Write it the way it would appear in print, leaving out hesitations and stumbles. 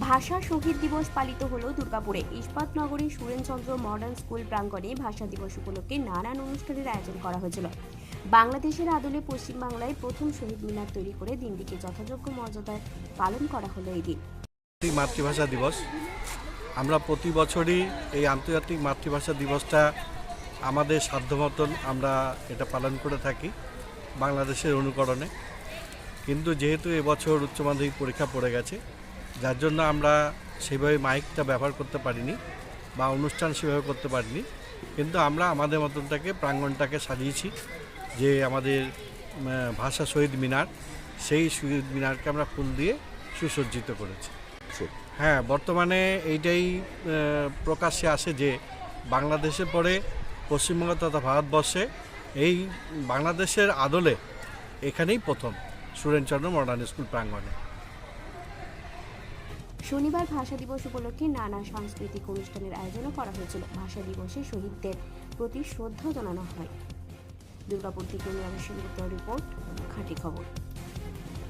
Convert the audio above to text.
ভাষা শহীদ দিবস পালিত হলো দুর্গাপুরে। ইস্পাত নগরী সুরেনচন্দ্র মডার্ন স্কুল প্রাঙ্গণে ভাষা দিবস উপলক্ষে নানান অনুষ্ঠানের আয়োজন করা হয়েছিল। বাংলাদেশের আদলে পশ্চিমবাংলায় প্রথম শহীদ মিনার তৈরি করে দিনটিকে যথাযোগ্য মর্যাদায় পালন করা হলো এই দিন। মাতৃভাষা দিবস আমরা প্রতি বছরই এই আন্তর্জাতিক মাতৃভাষা দিবসটা আমাদের সাধ্যমতন আমরা এটা পালন করে থাকি বাংলাদেশের অনুকরণে। কিন্তু যেহেতু এবছর উচ্চ মাধ্যমিক পরীক্ষা পড়ে গেছে, যার জন্য আমরা সেভাবে মাইকটা ব্যবহার করতে পারিনি বা অনুষ্ঠান সেভাবে করতে পারিনি, কিন্তু আমরা আমাদের মতনটাকে প্রাঙ্গণটাকে সাজিয়েছি যে আমাদের ভাষা শহীদ মিনার, সেই শহীদ মিনারকে আমরা ফুল দিয়ে সুসজ্জিত করেছি। হ্যাঁ, বর্তমানে এইটাই প্রকাশ্যে আসে যে বাংলাদেশের পরে পশ্চিমবঙ্গ তথা ভারতবর্ষে এই বাংলাদেশের আদলে এখানেই প্রথম সুরেনচন্দ্র মডার্ন স্কুল প্রাঙ্গণে। শনিবার ভাষা দিবস উপলক্ষে নানা সাংস্কৃতিক অনুষ্ঠানের আয়োজনও করা হয়েছিল। ভাষা দিবসে শহীদদের প্রতি শ্রদ্ধা জানানো হয়। দুর্গাপুর থেকে মিরাজ সেনগুপ্তের রিপোর্ট, খাঁটি খবর।